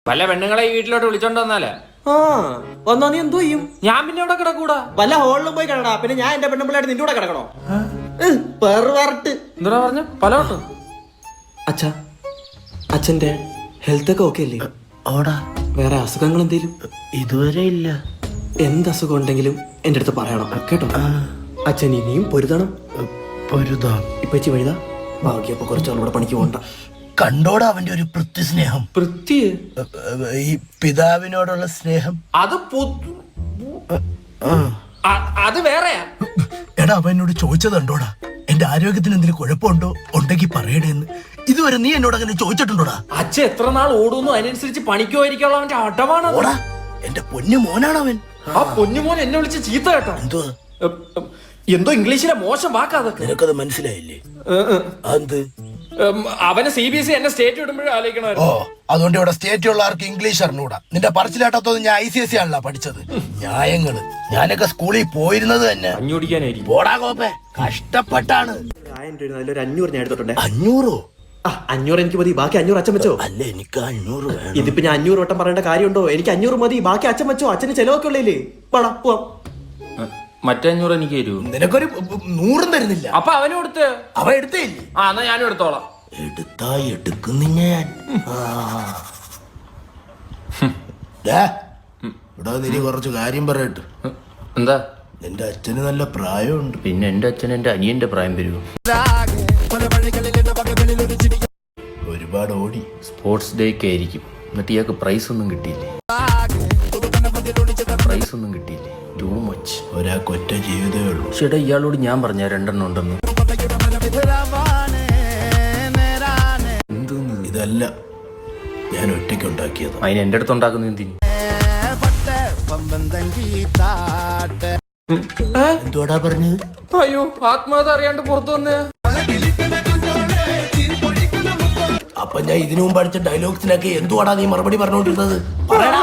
വല്ല പെണ്ണുങ്ങളെ ഈ വീട്ടിലോട്ട് വിളിച്ചോണ്ട് വന്നാലേ വന്നാ നീ എന്തോ ചെയ്യും? ഞാൻ പിന്നെ ഇവിടെ കിടക്കൂടാ. വല്ല ഹോളിലും പോയി കിടടാ. പിന്നെ ഞാൻ എന്റെ പെണ്ണുമ്പിള്ളായിട്ട് നിന്റെ കൂടെ കിടക്കണോ? എന്താ പറഞ്ഞു പലോട്ടോ? അച്ഛാ, അച്ഛന്റെ ഹെൽത്ത് ഒക്കെ ഓക്കെ അല്ലേ? ഓടാ, വേറെ അസുഖങ്ങൾ എന്തേലും? ഇതുവരെ ഇല്ല. എന്ത് അസുഖം ഉണ്ടെങ്കിലും എന്റെ അടുത്ത് പറയണം കേട്ടോ. അച്ഛൻ ഇനിയും പൊരുതണം. പൊരുതാം. ഇപ്പച്ചി വഴുതാ ഭാഗ്യപ്പോ കുറച്ചാളൂടെ പണിക്ക് പോകണ്ട. കണ്ടോടാ അവന്റെ ഒരു സ്നേഹം, ഈ പിതാവിനോടുള്ള സ്നേഹം. അത് വേറെയാ. എടാ, അവൻ എന്നോട് ചോദിച്ചത് കണ്ടോടാ, എന്റെ ആരോഗ്യത്തിന് എന്തെങ്കിലും കുഴപ്പമുണ്ടോ, ഉണ്ടെങ്കിൽ പറയടേന്ന്. ഇതുവരെ നീ എന്നോട് അങ്ങനെ ചോദിച്ചിട്ടുണ്ടോടാ? അച്ഛൻ എത്ര നാൾ ഓടുന്നു അതിനനുസരിച്ച് പണിക്കുമായിരിക്കുള്ള അവന്റെ അടവാണ്. ഓടാ, എന്റെ പൊന്നു മോനാണ് അവൻ. ആ പൊന്നുമോൻ എന്നെ വിളിച്ച് ചീത്ത കേട്ടോ. എന്തോ ഇംഗ്ലീഷിലെ മോശം വാക്കാതൊക്കെ. നിനക്കത് മനസ്സിലായില്ലേ? അത് അവന് CBSE എന്നെ സ്റ്റേറ്റ് വിടുമ്പോഴും ആലോചിക്കണമായിരുന്നു. അതുകൊണ്ട് ഇവിടെ സ്റ്റേറ്റ് ഉള്ളവർക്ക് ഇംഗ്ലീഷ് അറിഞ്ഞൂടാ. നിന്റെ പറച്ചിലാട്ടത്തോത് ഞാൻ ICSE ആണല്ലോ പഠിച്ചത്. ന്യായങ്ങള്. ഞാനൊക്കെ സ്കൂളിൽ പോയിരുന്നത് തന്നെ അഞ്ഞുടിക്കാനായിരിക്കും. പോടാ കോപ്പേ, കഷ്ടപ്പെട്ടാണ്. 500 ഞാൻ എടുത്തോട്ടെ. 500? 500 എനിക്ക് മതി, ബാക്കി 500 അച്ഛൻ വെച്ചോ. അല്ല, എനിക്ക് 500 വേണം. ഇതിപ്പോ ഞാൻ 500 വട്ടം പറയേണ്ട കാര്യമുണ്ടോ? എനിക്ക് 500 മതി, ബാക്കി അച്ഛൻ വെച്ചോ. അച്ഛന് ചെലവൊക്കെ ഉള്ളേ. പോടാ പോവാം. മറ്റേ 500 എനിക്ക് തരൂ. നിനക്കൊരു 100 തരുന്നില്ല. അപ്പൊ അവന് കൊടുത്ത്. അവ എടുത്തേ ഇല്ലേ? എന്നാ ഞാനും എടുത്തോളാം. എടുത്താ എടുക്കുന്നു ഞാൻ. ഇവിടെ നിനി കുറച്ച് കാര്യം പറയട്ടെ. എന്താ? എന്റെ അച്ഛന് നല്ല പ്രായമുണ്ട്. പിന്നെ എന്റെ അച്ഛൻ എന്റെ അനിയന്റെ പ്രായം വരുമോ? ഒരുപാട് ഓടി. സ്പോർട്സ് ഡേക്ക് ആയിരിക്കും. എന്നിട്ട് ഇയാൾക്ക് പ്രൈസ് ഒന്നും കിട്ടിയില്ലേ? Too much. ഒരാൾക്കൊറ്റ ജീവിതമേ ഉള്ളൂ. ചേട്ടാ, ഇയാളോട് ഞാൻ പറഞ്ഞ 2 ഉണ്ടെന്ന്. ഇതല്ല, ഞാൻ ഒറ്റയ്ക്ക് ഉണ്ടാക്കിയത്. അതിന് എന്റെ അടുത്ത് ഉണ്ടാക്കുന്ന എന്തിന്? എന്തോടാ പറഞ്ഞത്? അയ്യോ, ആത്മഹത്യ അറിയാണ്ട് പുറത്തു വന്നേ. അപ്പൊ ഞാൻ ഇതിനു മുമ്പ് അടിച്ച ഡയലോഗ്സിനൊക്കെ എന്തുവാടാ നീ മറുപടി പറഞ്ഞോണ്ടിരുന്നത്? പറയടാ.